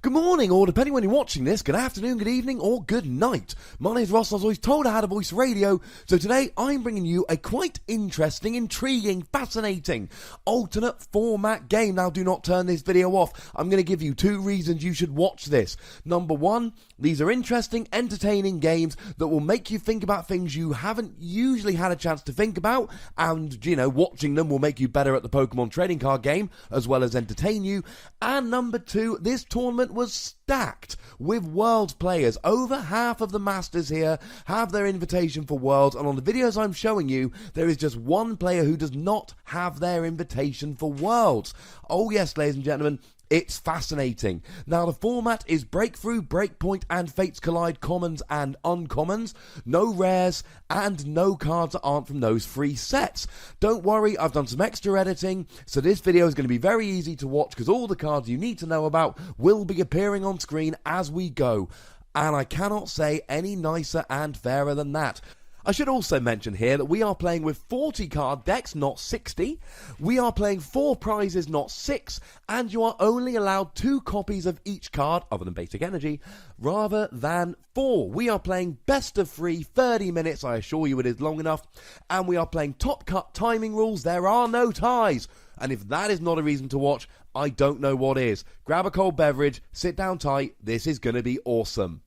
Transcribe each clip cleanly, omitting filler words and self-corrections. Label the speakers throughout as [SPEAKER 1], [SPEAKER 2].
[SPEAKER 1] Good morning, or depending when you're watching this, good afternoon, good evening, or good night. My name is Ross, and I was always told I had a voice radio, so today I'm bringing you a quite interesting, intriguing, fascinating, alternate format game. Now, do not turn this video off. I'm going to give you 2 reasons you should watch this. Number 1, these are interesting, entertaining games that will make you think about things you haven't usually had a chance to think about, and, watching them will make you better at the Pokémon Trading Card Game, as well as entertain you. And number 2, this tournament was stacked with Worlds players. Over half of the Masters here have their invitation for Worlds, and on the videos I'm showing you, there is just one player who does not have their invitation for Worlds. Oh yes, ladies and gentlemen, it's fascinating. Now, the format is Breakthrough, Breakpoint and Fates Collide commons and uncommons. No rares and no cards that aren't from those 3 sets. Don't worry, I've done some extra editing, so this video is going to be very easy to watch because all the cards you need to know about will be appearing on screen as we go. And I cannot say any nicer and fairer than that. I should also mention here that we are playing with 40 card decks, not 60. We are playing 4 prizes, not 6. And you are only allowed 2 copies of each card, other than basic energy, rather than 4. We are playing best of 3, 30 minutes, I assure you it is long enough. And we are playing top cut timing rules, there are no ties. And if that is not a reason to watch, I don't know what is. Grab a cold beverage, sit down tight, this is going to be awesome.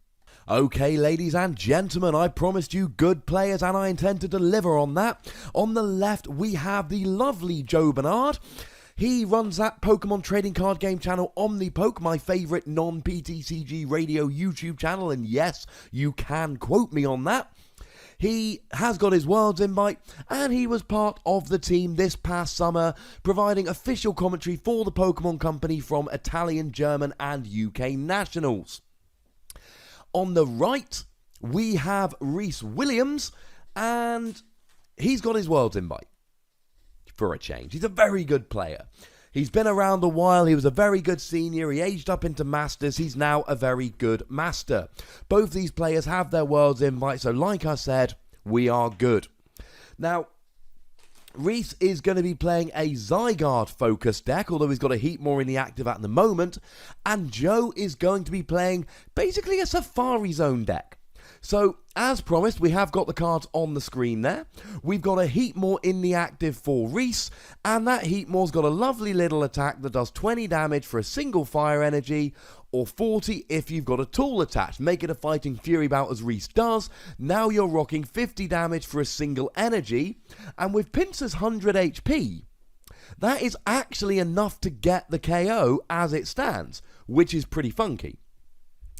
[SPEAKER 1] Okay, ladies and gentlemen, I promised you good players and I intend to deliver on that. On the left, we have the lovely Joe Bernard. He runs that Pokemon Trading Card Game channel, OmniPoke, my favourite non-PTCG radio YouTube channel, and yes, you can quote me on that. He has got his Worlds invite, and he was part of the team this past summer, providing official commentary for the Pokemon Company from Italian, German, and UK nationals. On the right, we have Rhys Williams, and he's got his Worlds invite for a change. He's a very good player. He's been around a while. He was a very good senior. He aged up into Masters. He's now a very good Master. Both these players have their Worlds invite, so like I said, we are good. Now, Rhys is going to be playing a Zygarde focused deck, although he's got a Heatmor in the active at the moment. And Joe is going to be playing basically a Safari Zone deck. So, as promised, we have got the cards on the screen there. We've got a Heatmor in the active for Rhys, and that Heatmor's got a lovely little attack that does 20 damage for a single fire energy, or 40 if you've got a tool attached. Make it a Fighting Fury bout as Rhys does. Now you're rocking 50 damage for a single energy, and with Pinsir's 100 HP, that is actually enough to get the KO as it stands, which is pretty funky.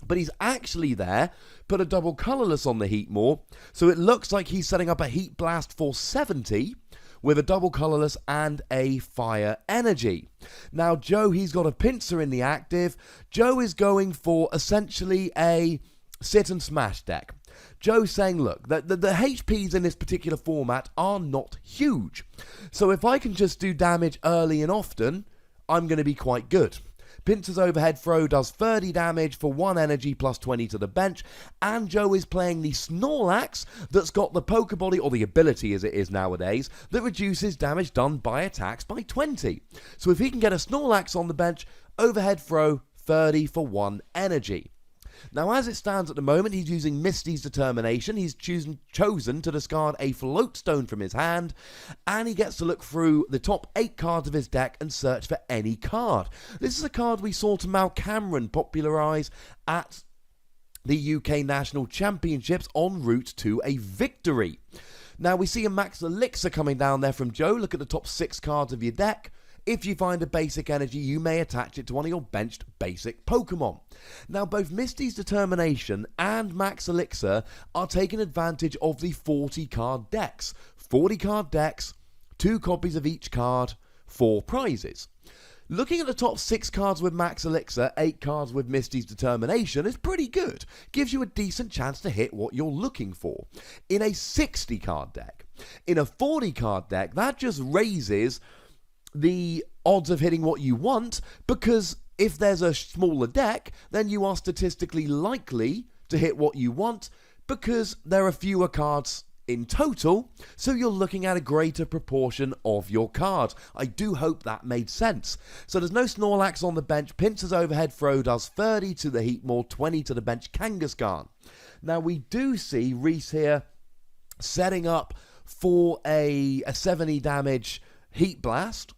[SPEAKER 1] But he's actually there, put a double colourless on the Heatmor, so it looks like he's setting up a Heat Blast for 70 with a double colourless and a fire energy. Now Joe, he's got a Pinsir in the active. Joe is going for essentially a sit and smash deck. Joe's saying, look, the HPs in this particular format are not huge, so if I can just do damage early and often, I'm going to be quite good. Pinsir's overhead throw does 30 damage for 1 energy plus 20 to the bench, and Joe is playing the Snorlax that's got the Pokebody, or the ability as it is nowadays, that reduces damage done by attacks by 20. So if he can get a Snorlax on the bench, overhead throw 30 for 1 energy. Now, as it stands at the moment, he's using Misty's Determination. He's chosen to discard a Floatstone from his hand, and he gets to look through the top 8 cards of his deck and search for any card. This is a card we saw Mal Cameron popularise at the UK National Championships en route to a victory. Now, we see a Max Elixir coming down there from Joe. Look at the top 6 cards of your deck. If you find a basic energy, you may attach it to one of your benched basic Pokemon. Now, both Misty's Determination and Max Elixir are taking advantage of the 40 card decks. 40 card decks, 2 copies of each card, 4 prizes. Looking at the top 6 cards with Max Elixir, 8 cards with Misty's Determination is pretty good. Gives you a decent chance to hit what you're looking for. In a 60 card deck. In a 40 card deck, that just raises the odds of hitting what you want, because if there's a smaller deck, then you are statistically likely to hit what you want, because there are fewer cards in total, so you're looking at a greater proportion of your cards. I do hope that made sense. So there's no Snorlax on the bench. Pincers overhead throw does 30 to the Heatmore, 20 to the bench Kangaskhan. Now we do see Reese here setting up for a 70 damage Heat Blast.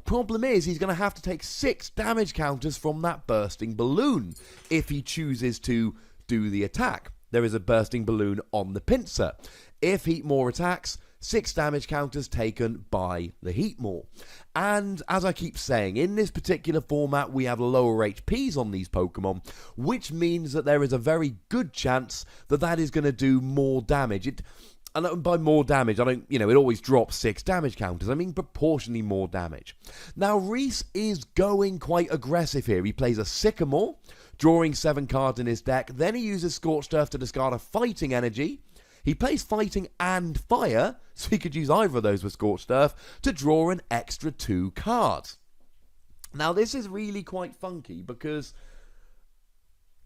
[SPEAKER 1] Problem is, he's going to have to take 6 damage counters from that bursting balloon if he chooses to do the attack. There is a bursting balloon on the pincer. If Heatmore attacks, 6 damage counters taken by the Heatmore. And as I keep saying, in this particular format, we have lower HPs on these Pokemon, which means that there is a very good chance that that is going to do more damage. And by more damage, I don't, it always drops 6 damage counters. I mean proportionally more damage. Now, Reese is going quite aggressive here. He plays a Sycamore, drawing 7 cards in his deck. Then he uses Scorched Earth to discard a Fighting Energy. He plays Fighting and Fire, so he could use either of those with Scorched Earth to draw an extra 2 cards. Now, this is really quite funky because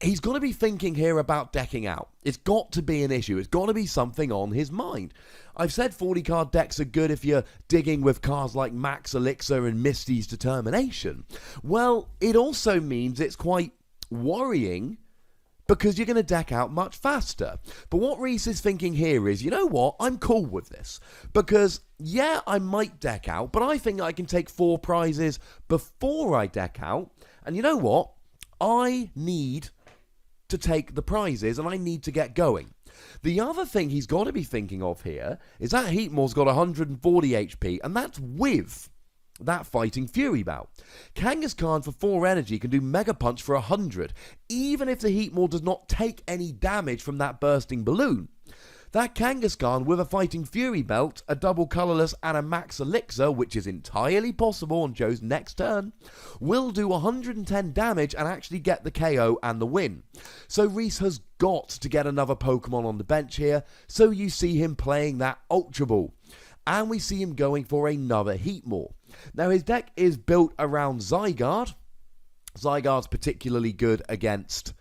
[SPEAKER 1] he's got to be thinking here about decking out. It's got to be an issue. It's got to be something on his mind. I've said 40-card decks are good if you're digging with cards like Max Elixir and Misty's Determination. Well, it also means it's quite worrying because you're going to deck out much faster. But what Reese is thinking here is, you know what, I'm cool with this. Because, yeah, I might deck out, but I think I can take 4 prizes before I deck out. And you know what? I need to take the prizes and I need to get going. The other thing he's got to be thinking of here is that Heatmore's got 140 HP, and that's with that Fighting Fury bout. Kangaskhan for 4 energy can do Mega Punch for 100, even if the Heatmore does not take any damage from that bursting balloon. That Kangaskhan with a Fighting Fury belt, a double colourless and a Max Elixir, which is entirely possible on Joe's next turn, will do 110 damage and actually get the KO and the win. So Reese has got to get another Pokemon on the bench here, so you see him playing that Ultra Ball. And we see him going for another Heatmore. Now his deck is built around Zygarde. Zygarde's particularly good against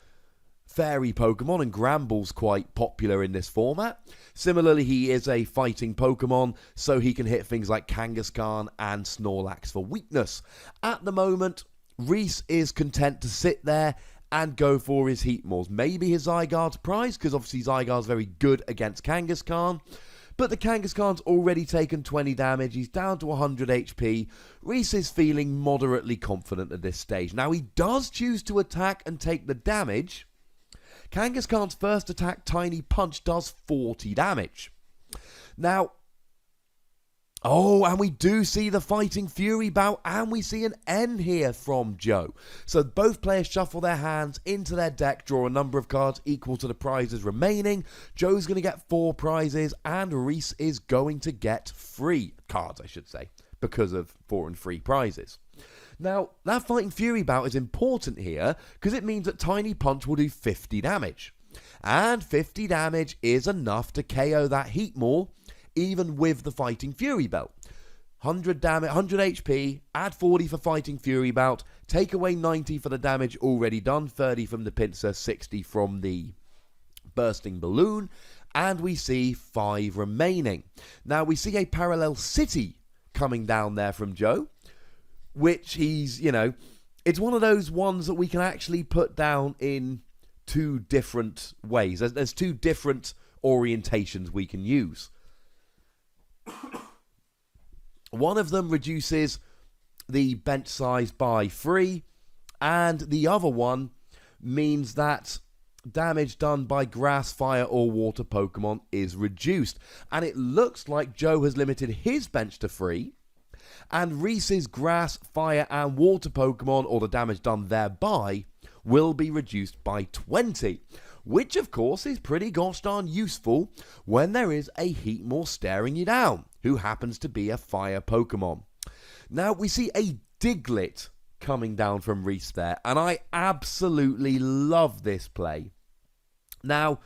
[SPEAKER 1] fairy Pokemon, and Gramble's quite popular in this format. Similarly, he is a fighting Pokemon, so he can hit things like Kangaskhan and Snorlax for weakness. At the moment, Reese is content to sit there and go for his Heatmores. Maybe his Zygarde's prize, because obviously Zygarde's very good against Kangaskhan. But the Kangaskhan's already taken 20 damage. He's down to 100 HP. Reese is feeling moderately confident at this stage. Now, he does choose to attack and take the damage. Kangaskhan's first attack, Tiny Punch, does 40 damage. Now, and we do see the Fighting Fury bout, and we see an N here from Joe. So both players shuffle their hands into their deck, draw a number of cards equal to the prizes remaining. Joe's going to get 4 prizes, and Reese is going to get 3 cards, I should say, because of 4 and 3 prizes. Now, that Fighting Fury bout is important here because it means that Tiny Punch will do 50 damage. And 50 damage is enough to KO that Heatmore, even with the Fighting Fury belt. 100 damage, 100 HP, add 40 for Fighting Fury bout, take away 90 for the damage already done, 30 from the pincer, 60 from the bursting balloon, and we see 5 remaining. Now, we see a Parallel City coming down there from Joe, which he's, it's one of those ones that we can actually put down in 2 different ways. There's 2 different orientations we can use. One of them reduces the bench size by 3, and the other one means that damage done by grass, fire, or water Pokemon is reduced. And it looks like Joe has limited his bench to 3, and Reese's grass, fire, and water Pokemon, or the damage done thereby, will be reduced by 20. Which, of course, is pretty gosh darn useful when there is a Heatmore staring you down, who happens to be a fire Pokemon. Now, we see a Diglett coming down from Reese there, and I absolutely love this play. Now,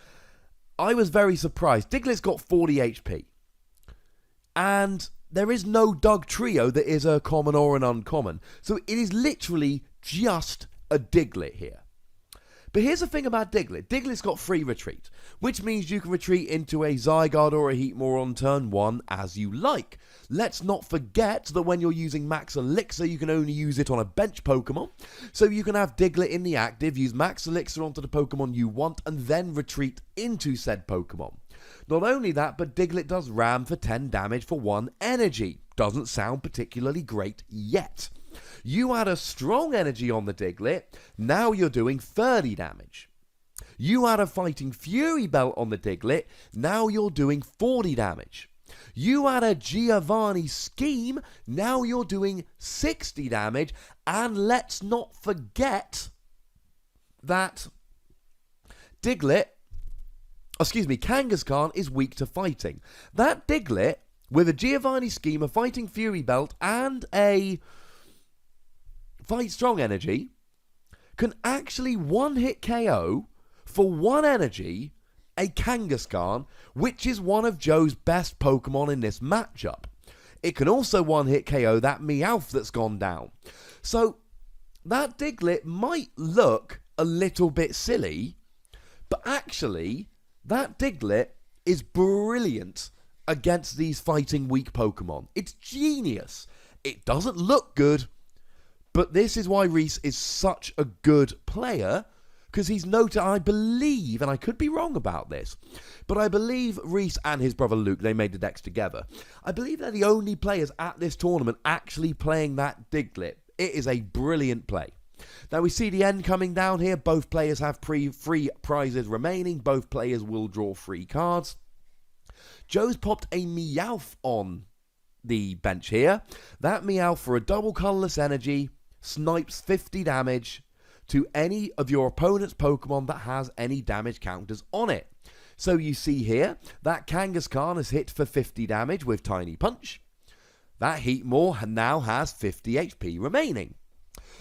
[SPEAKER 1] I was very surprised. Diglett's got 40 HP, and there is no Doug Trio that is a common or an uncommon, so it is literally just a Diglett here. But here's the thing about Diglett. Diglett's got free retreat, which means you can retreat into a Zygarde or a Heatmore on turn 1 as you like. Let's not forget that when you're using Max Elixir, you can only use it on a bench Pokemon. So you can have Diglett in the active, use Max Elixir onto the Pokemon you want, and then retreat into said Pokemon. Not only that, but Diglett does ram for 10 damage for 1 energy. Doesn't sound particularly great yet. You add a strong energy on the Diglett, now you're doing 30 damage. You add a Fighting Fury belt on the Diglett, now you're doing 40 damage. You add a Giovanni Scheme, now you're doing 60 damage, and let's not forget that Kangaskhan is weak to fighting. That Diglett, with a Giovanni Scheme, a Fighting Fury belt, and a Fight Strong energy, can actually one-hit KO for 1 energy a Kangaskhan, which is one of Joe's best Pokemon in this matchup. It can also one-hit KO that Meowth that's gone down. So that Diglett might look a little bit silly, but actually that Diglett is brilliant against these fighting weak Pokemon. It's genius. It doesn't look good, but this is why Reese is such a good player, because he's noted, I believe, and I could be wrong about this, but I believe Reese and his brother Luke, they made the decks together. I believe they're the only players at this tournament actually playing that Diglett. It is a brilliant play. Now we see the end coming down here. Both players have free prizes remaining. Both players will draw free cards. Joe's popped a Meowth on the bench here. That Meowth, for a double colourless energy, snipes 50 damage to any of your opponent's Pokemon that has any damage counters on it. So you see here, that Kangaskhan is hit for 50 damage with Tiny Punch. That Heatmore now has 50 HP remaining.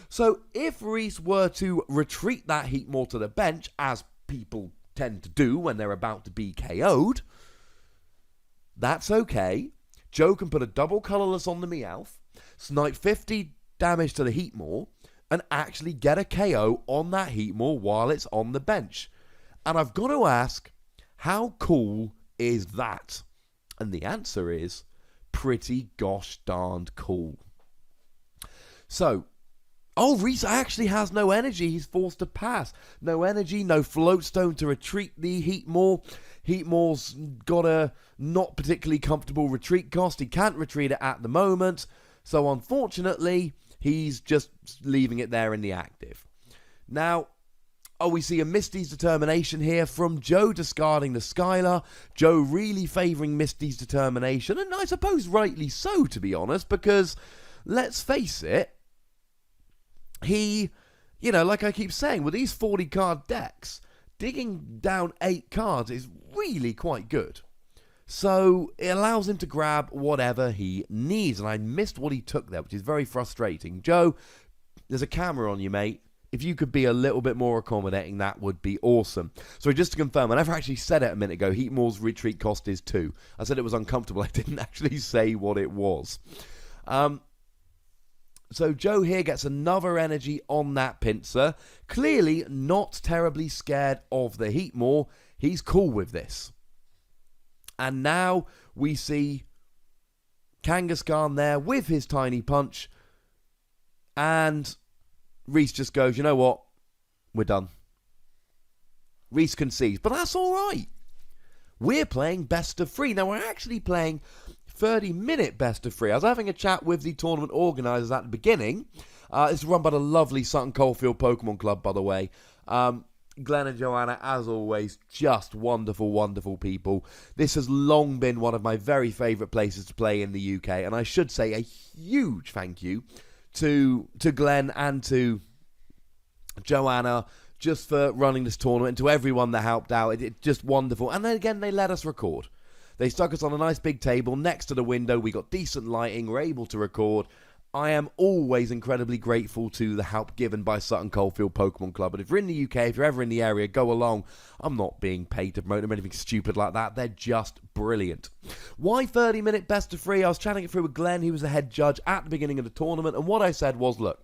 [SPEAKER 1] So if Reese were to retreat that Heatmore to the bench, as people tend to do when they're about to be KO'd, that's okay. Joe can put a double colourless on the Meowth, snipe 50 damage to the Heatmore, and actually get a KO on that Heatmore while it's on the bench. And I've got to ask, how cool is that? And the answer is pretty gosh darned cool. So, Reese actually has no energy. He's forced to pass. No energy, no Floatstone to retreat the Heatmore. Heatmore's got a not particularly comfortable retreat cost. He can't retreat it at the moment. So unfortunately, he's just leaving it there in the active. Now, we see a Misty's Determination here from Joe discarding the Skylar. Joe really favouring Misty's Determination, and I suppose rightly so, to be honest, because let's face it, he, like I keep saying, with these 40 card decks, digging down 8 cards is really quite good. So it allows him to grab whatever he needs, and I missed what he took there, which is very frustrating. Joe, there's a camera on you, mate. If you could be a little bit more accommodating, that would be awesome. So just to confirm, I never actually said it a minute ago, Heatmore's retreat cost is 2. I said it was uncomfortable. I didn't actually say what it was. So Joe here gets another energy on that Pinsir. Clearly not terribly scared of the Heatmore. He's cool with this. And now we see Kangaskhan there with his Tiny Punch. And Reese just goes, you know what? We're done. Reese concedes, but that's all right. We're playing best of 3. Now, we're actually playing 30-minute best of 3. I was having a chat with the tournament organisers at the beginning. It's run by the lovely Sutton Coldfield Pokemon Club, by the way. Glenn and Joanna, as always, just wonderful, wonderful people. This has long been one of my very favourite places to play in the UK, and I should say a huge thank you to Glenn and to Joanna just for running this tournament, and to everyone that helped out. It's just wonderful. And then again, they let us record. They stuck us on a nice big table next to the window. We got decent lighting. We're able to record. I am always incredibly grateful to the help given by Sutton Coldfield Pokemon Club. And if you're in the UK, if you're ever in the area, go along. I'm not being paid to promote them or anything stupid like that. They're just brilliant. Why 30-minute best of 3? I was chatting it through with Glenn. He was the head judge at the beginning of the tournament. And what I said was, look,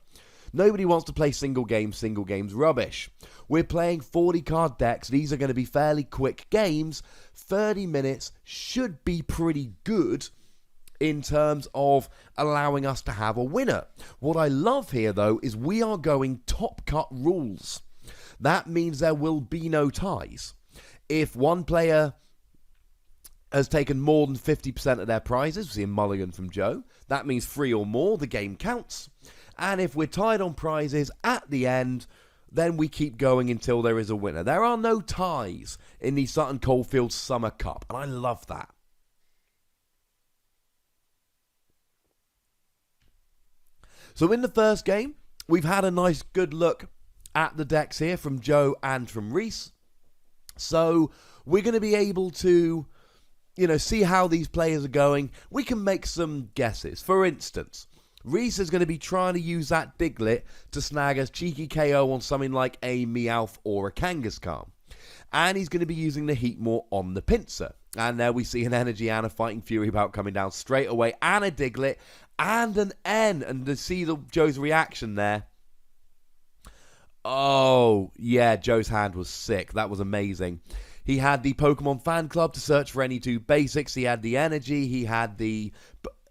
[SPEAKER 1] Nobody wants to play single games. Single games rubbish. We're playing 40 card decks. These are going to be fairly quick games. 30 minutes should be pretty good in terms of allowing us to have a winner. What I love here, though, is we are going top cut rules. That means there will be no ties. If one player has taken more than 50% of their prizes, we see a mulligan from Joe, that means 3 or more, the game counts. And if we're tied on prizes at the end, then we keep going until there is a winner. There are no ties in the Sutton Coldfield Summer Cup, and I love that. So in the first game, we've had a nice good look at the decks here from Joe and from Reese. So we're going to be able to, see how these players are going. We can make some guesses. For instance, Reese is going to be trying to use that Diglett to snag a cheeky KO on something like a Meowth or a Kangaskhan. And he's going to be using the Heatmore on the Pinsir. And there we see an Energy and a Fighting Fury Belt coming down straight away, and a Diglett and an N. And to see Joe's reaction there. Oh, yeah, Joe's hand was sick. That was amazing. He had the Pokemon Fan Club to search for any 2 basics. He had the Energy. He had the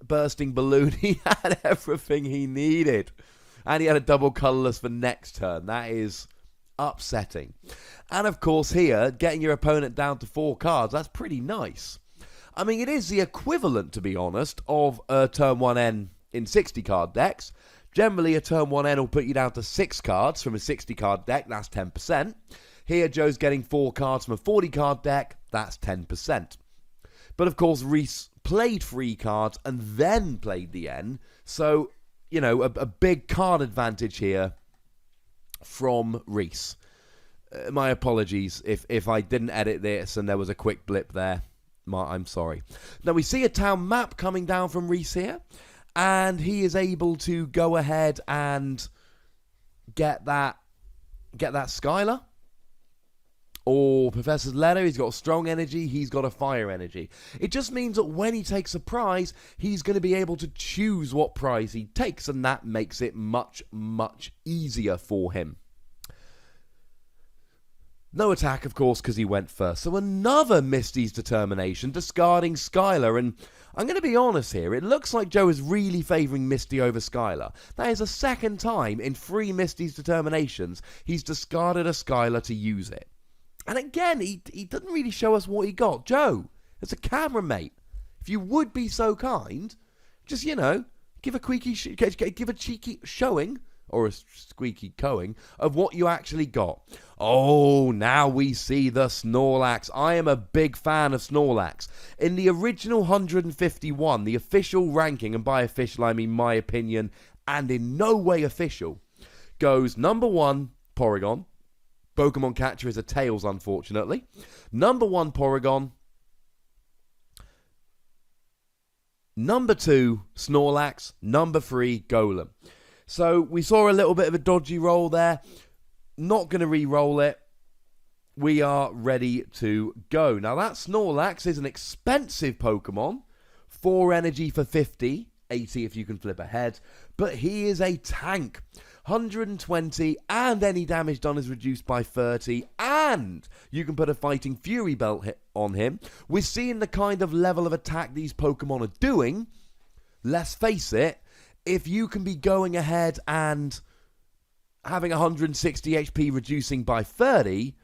[SPEAKER 1] Bursting Balloon. He had everything he needed. And he had a double colorless for next turn. That is upsetting. And of course here, getting your opponent down to 4 cards, that's pretty nice. I mean, it is the equivalent, to be honest, of a turn 1N in 60 card decks. Generally, a turn 1N will put you down to 6 cards from a 60 card deck, that's 10%. Here, Joe's getting 4 cards from a 40 card deck, that's 10%. But of course, Reese played 3 cards and then played the N. So, a big card advantage here from Reese. My apologies if I didn't edit this and there was a quick blip there. I'm sorry. Now, we see a town map coming down from Reese here. And he is able to go ahead and get that Skylar. Or Professor's Letter. He's got a strong energy. He's got a fire energy. It just means that when he takes a prize, he's going to be able to choose what prize he takes. And that makes it much, much easier for him. No attack, of course, because he went first. So another Misty's Determination, discarding Skylar. And I'm going to be honest here. It looks like Joe is really favouring Misty over Skylar. That is the second time in 3 Misty's Determinations he's discarded a Skylar to use it. And again, he doesn't really show us what he got. Joe, as a camera mate, if you would be so kind, just, give a cheeky showing, or a squeaky coing, of what you actually got. Oh, now we see the Snorlax. I am a big fan of Snorlax. In the original 151, the official ranking, and by official I mean my opinion, and in no way official, goes number 1, Porygon. Pokemon Catcher is a Tails, unfortunately. Number 1, Porygon. Number 2, Snorlax. Number 3, Golem. So we saw a little bit of a dodgy roll there. Not going to re-roll it. We are ready to go. Now that Snorlax is an expensive Pokemon. 4 energy for 50. 80 if you can flip ahead. But he is a tank. 120 and any damage done is reduced by 30. And you can put a Fighting Fury Belt hit on him. We're seeing the kind of level of attack these Pokemon are doing. Let's face it. If you can be going ahead and having 160 HP reducing by 30,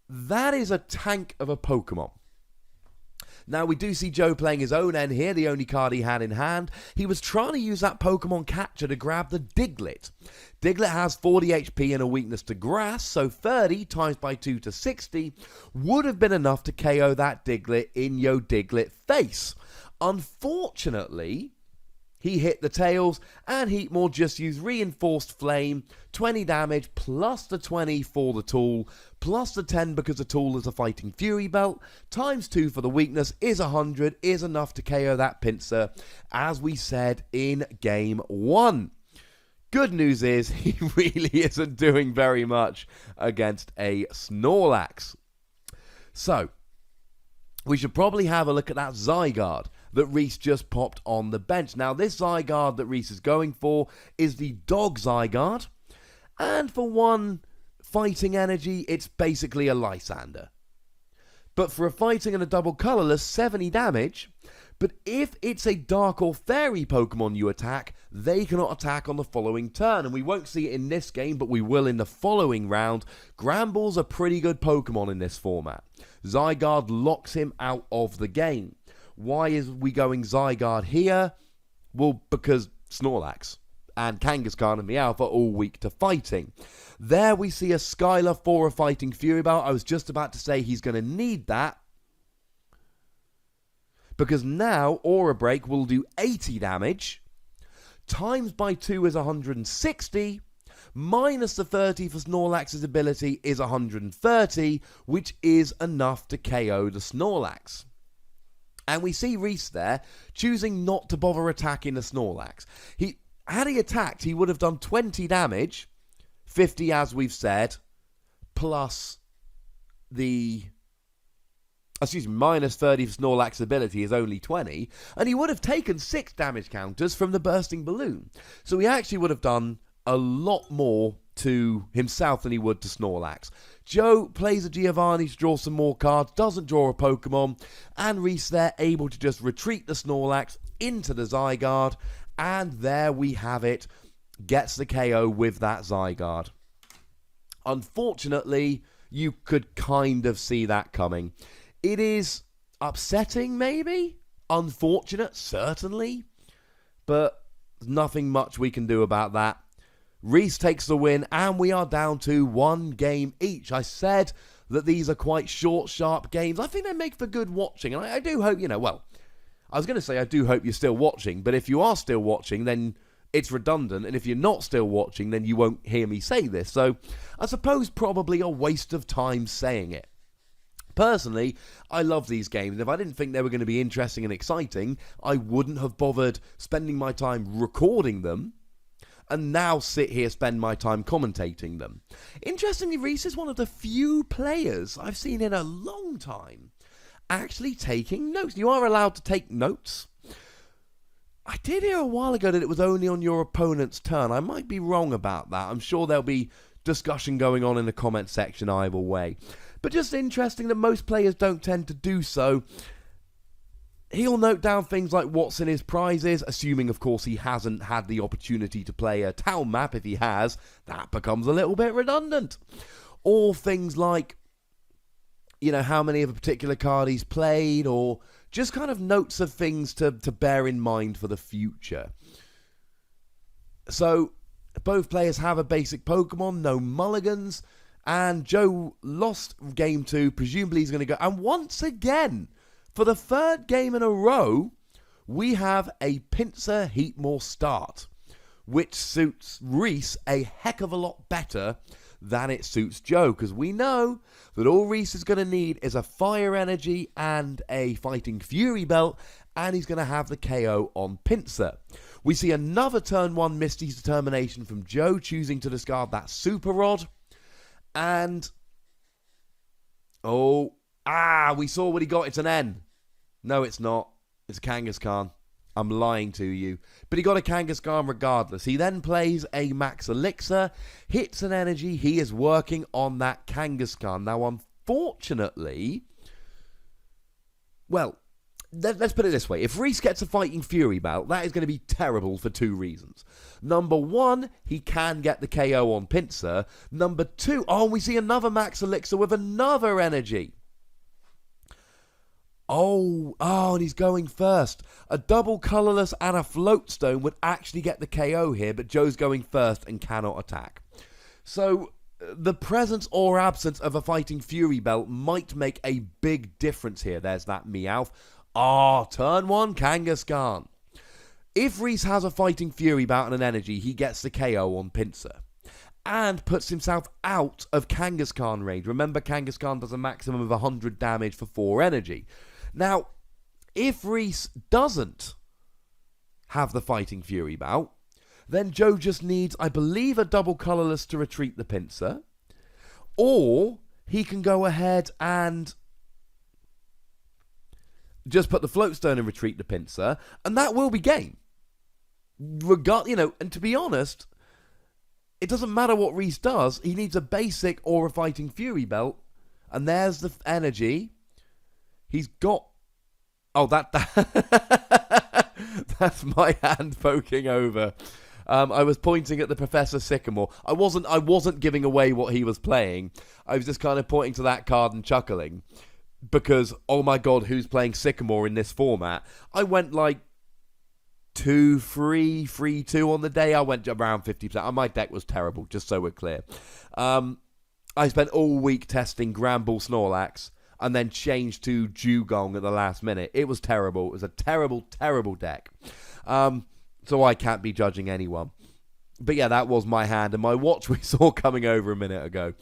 [SPEAKER 1] that is a tank of a Pokemon. Now, we do see Joe playing his own N here, the only card he had in hand. He was trying to use that Pokemon Catcher to grab the Diglett. Diglett has 40 HP and a weakness to Grass, so 30 times by 2 to 60 would have been enough to KO that Diglett in your Diglett face. Unfortunately, he hit the Tails, and Heatmore just used Reinforced Flame, 20 damage, plus the 20 for the tool, plus the 10 because the tool is a Fighting Fury Belt, times 2 for the weakness is 100, is enough to KO that Pinsir, as we said in Game 1. Good news is, he really isn't doing very much against a Snorlax. So, we should probably have a look at that Zygarde. that Reese just popped on the bench. Now, this Zygarde that Reese is going for is the Dog Zygarde. And for 1 fighting energy, it's basically a Lysander. But for a fighting and a double colorless, 70 damage. But if it's a Dark or Fairy Pokemon you attack, they cannot attack on the following turn. And we won't see it in this game, but we will in the following round. Granbull's a pretty good Pokemon in this format. Zygarde locks him out of the game. Why is we going Zygarde here? Well, because Snorlax and Kangaskhan and Meowth are all weak to fighting. There we see a Skylar for a Fighting Fury Belt. I was just about to say he's going to need that, because now Aura Break will do 80 damage, times by 2 is 160, minus the 30 for Snorlax's ability is 130, which is enough to KO the Snorlax. And we see Reese there choosing not to bother attacking the Snorlax. Had he attacked, he would have done 20 damage, 50 as we've said, plus the... minus 30 for Snorlax's ability is only 20, and he would have taken 6 damage counters from the Bursting Balloon. So he actually would have done a lot more to himself than he would to Snorlax. Joe plays a Giovanni to draw some more cards, doesn't draw a Pokemon, and Reese there able to just retreat the Snorlax into the Zygarde, and there we have it. Gets the KO with that Zygarde. Unfortunately, you could kind of see that coming. It is upsetting, maybe? Unfortunate, certainly. But nothing much we can do about that. Reese takes the win, and we are down to 1 game each. I said that these are quite short, sharp games. I think they make for good watching, and I do hope, well, I was going to say I do hope you're still watching, but if you are still watching, then it's redundant, and if you're not still watching, then you won't hear me say this. So I suppose probably a waste of time saying it. Personally, I love these games. If I didn't think they were going to be interesting and exciting, I wouldn't have bothered spending my time recording them and now sit here spend my time commentating them. Interestingly, Reese is one of the few players I've seen in a long time actually taking notes. You are allowed to take notes. I did hear a while ago that it was only on your opponent's turn. I might be wrong about that. I'm sure there'll be discussion going on in the comment section either way. But just interesting that most players don't tend to do so. He'll note down things like what's in his prizes, assuming, of course, he hasn't had the opportunity to play a town map. If he has, that becomes a little bit redundant. Or things like, how many of a particular card he's played, or just kind of notes of things to bear in mind for the future. So, both players have a basic Pokemon, no mulligans, and Joe lost game 2, presumably he's going to go. And once again, for the 3rd game in a row, we have a Pinsir Heatmore start, which suits Reese a heck of a lot better than it suits Joe, because we know that all Reese is going to need is a Fire Energy and a Fighting Fury Belt, and he's going to have the KO on Pinsir. We see another turn 1 Misty's Determination from Joe, choosing to discard that Super Rod, and we saw what he got. It's an N. No, it's not. It's a Kangaskhan. I'm lying to you. But he got a Kangaskhan regardless. He then plays a Max Elixir, hits an energy. He is working on that Kangaskhan. Now, unfortunately, well, let's put it this way. If Reese gets a Fighting Fury Belt, that is going to be terrible for 2 reasons. Number 1, he can get the KO on Pinsir. Number 2, we see another Max Elixir with another energy. And he's going first. A double colourless and a Floatstone would actually get the KO here, but Joe's going first and cannot attack. So, the presence or absence of a Fighting Fury Belt might make a big difference here. There's that Meowth. Turn 1 Kangaskhan. If Reese has a Fighting Fury Belt and an energy, he gets the KO on Pinsir and puts himself out of Kangaskhan range. Remember, Kangaskhan does a maximum of 100 damage for 4 energy. Now, if Reese doesn't have the Fighting Fury Bout, then Joe just needs, I believe, a double colourless to retreat the Pinsir, or he can go ahead and just put the Floatstone and retreat the Pinsir, and that will be game. And to be honest, it doesn't matter what Reese does. He needs a basic or a Fighting Fury belt, and there's the energy. He's got... Oh, that's my hand poking over. I was pointing at the Professor Sycamore. I wasn't giving away what he was playing. I was just kind of pointing to that card and chuckling. Because, oh my god, who's playing Sycamore in this format? I went like 2-3, 3-2 on the day. I went around 50%. My deck was terrible, just so we're clear. I spent all week testing Granbull Snorlax and then changed to Dugong at the last minute. It was terrible. It was a terrible, terrible deck. So I can't be judging anyone. But yeah, that was my hand. And my watch we saw coming over a minute ago.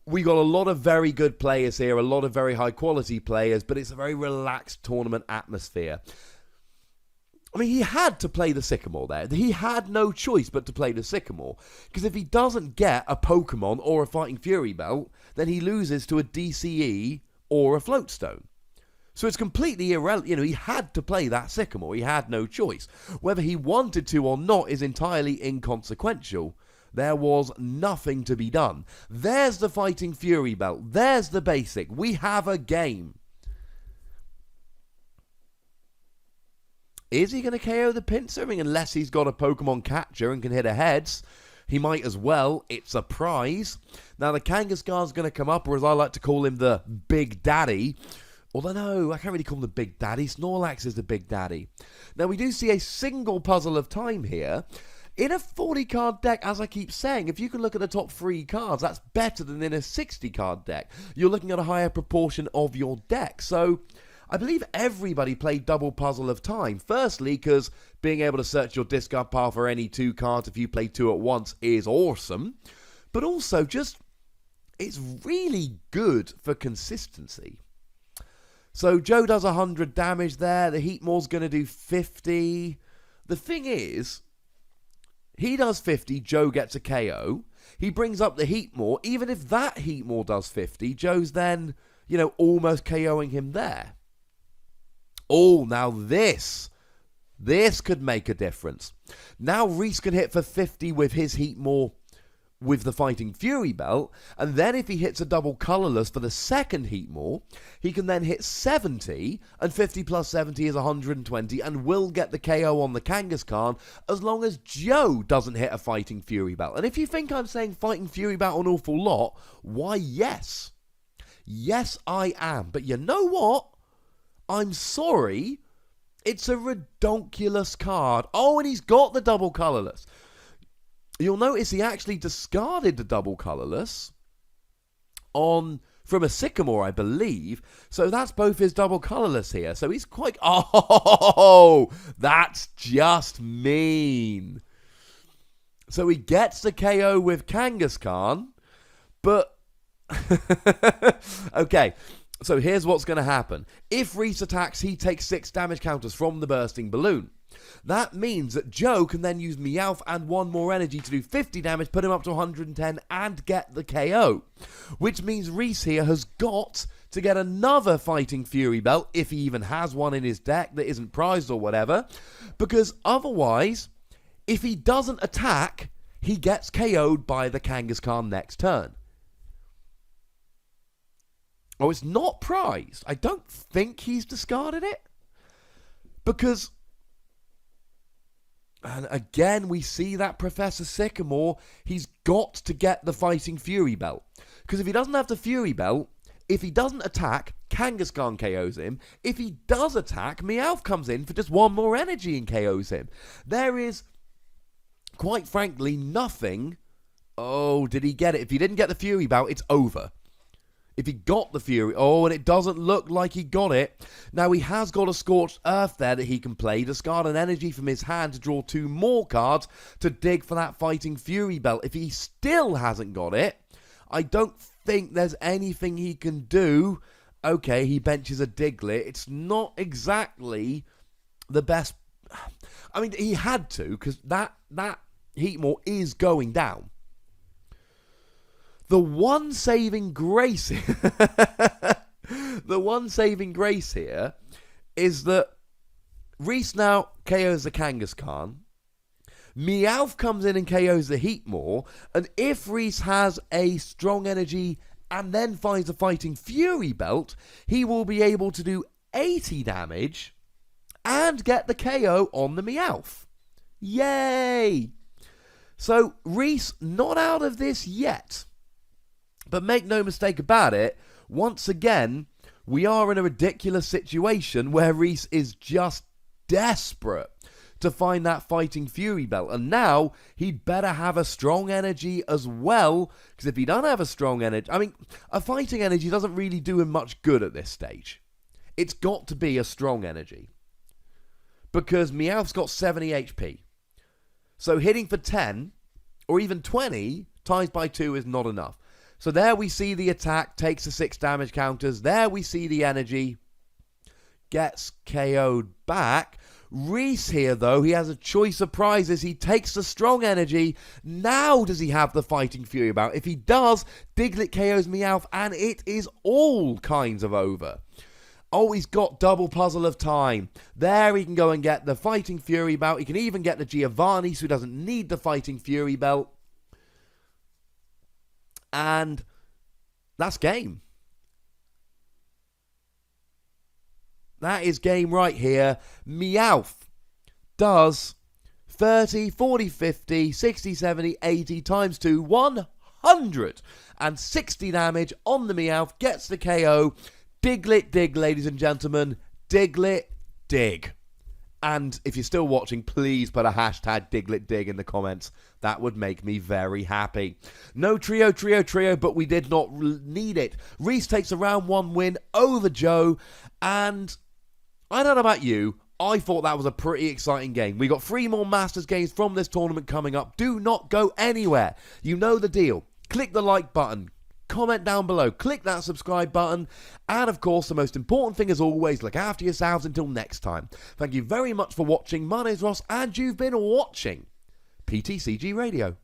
[SPEAKER 1] We got a lot of very good players here, a lot of very high-quality players, but it's a very relaxed tournament atmosphere. I mean, he had to play the Sycamore there. He had no choice but to play the Sycamore. Because if he doesn't get a Pokemon or a Fighting Fury belt, then he loses to a DCE or a Floatstone. So it's completely irrelevant. He had to play that Sycamore. He had no choice. Whether he wanted to or not is entirely inconsequential. There was nothing to be done. There's the Fighting Fury belt. There's the basic. We have a game. Is he going to KO the Pinsir? I mean, unless he's got a Pokemon catcher and can hit a heads. He might as well. It's a prize. Now, the Kangaskhan's going to come up, or as I like to call him, the Big Daddy. Although, no, I can't really call him the Big Daddy. Snorlax is the Big Daddy. Now, we do see a single puzzle of time here. In a 40-card deck, as I keep saying, if you can look at the top 3 cards, that's better than in a 60-card deck. You're looking at a higher proportion of your deck. So, I believe everybody played double puzzle of time. Firstly, because being able to search your discard pile for any 2 cards if you play 2 at once is awesome. But also, just, it's really good for consistency. So, Joe does 100 damage there. The Heatmore's going to do 50. The thing is, he does 50, Joe gets a KO. He brings up the Heatmore. Even if that Heatmore does 50, Joe's then, almost KOing him there. Oh, now this could make a difference. Now Reese can hit for 50 with his Heatmore with the Fighting Fury belt, and then if he hits a double colorless for the second Heatmore, he can then hit 70, and 50 plus 70 is 120, and will get the KO on the Kangaskhan as long as Joe doesn't hit a Fighting Fury belt. And if you think I'm saying Fighting Fury belt an awful lot, why, yes. Yes, I am. But you know what? I'm sorry. It's a redonkulous card. Oh, and he's got the double colorless. You'll notice he actually discarded the double colorless from a Sycamore, I believe. So that's both his double colorless here. So he's quite... Oh, that's just mean. So he gets the KO with Kangaskhan, but... Okay, so here's what's going to happen. If Reese attacks, he takes 6 damage counters from the Bursting Balloon. That means that Joe can then use Meowth and 1 more energy to do 50 damage, put him up to 110, and get the KO. Which means Reese here has got to get another Fighting Fury belt, if he even has one in his deck that isn't prized or whatever. Because otherwise, if he doesn't attack, he gets KO'd by the Kangaskhan next turn. Oh, it's not prized. I don't think he's discarded it. Because... And again, we see that Professor Sycamore, he's got to get the Fighting Fury belt. Because if he doesn't have the Fury belt, if he doesn't attack, Kangaskhan KOs him. If he does attack, Meowth comes in for just 1 more energy and KOs him. There is, quite frankly, nothing. Oh, did he get it? If he didn't get the Fury belt, it's over. If he got the Fury... Oh, and it doesn't look like he got it. Now, he has got a Scorched Earth there that he can play. Discard an energy from his hand to draw 2 more cards to dig for that Fighting Fury belt. If he still hasn't got it, I don't think there's anything he can do. Okay, he benches a Diglett. It's not exactly the best... I mean, he had to, because that Heatmore is going down. The one saving grace here, is that Reese now KOs the Kangaskhan. Meowth comes in and KOs the Heatmore. And if Reese has a strong energy and then finds a Fighting Fury belt, he will be able to do 80 damage and get the KO on the Meowth. Yay! So Reese not out of this yet. But make no mistake about it, once again, we are in a ridiculous situation where Reese is just desperate to find that Fighting Fury belt. And now he'd better have a strong energy as well, because if he doesn't have a strong energy, I mean, a fighting energy doesn't really do him much good at this stage. It's got to be a strong energy, because Meowth's got 70 HP. So hitting for 10 or even 20 times by 2 is not enough. So there we see the attack, takes the 6 damage counters. There we see the energy, gets KO'd back. Reese here, though, he has a choice of prizes. He takes the strong energy. Now does he have the Fighting Fury about? If he does, Diglett KOs Meowth, and it is all kinds of over. Oh, he's got double puzzle of time. There he can go and get the Fighting Fury belt. He can even get the Giovanni, so he doesn't need the Fighting Fury belt. And that's game. That is game right here. Meowth does 30, 40, 50, 60, 70, 80 times 2, 160 damage on the Meowth. Gets the KO. Diglett dig, ladies and gentlemen. Diglett dig. And if you're still watching, please put a hashtag Diglett dig in the comments. That would make me very happy. No trio, but we did not need it. Reese takes a round 1 win over Joe. And I don't know about you, I thought that was a pretty exciting game. We got 3 more Masters games from this tournament coming up. Do not go anywhere. You know the deal. Click the like button. Comment down below. Click that subscribe button. And of course, the most important thing as always, look after yourselves until next time. Thank you very much for watching. My name's Ross, and you've been watching PTCG Radio.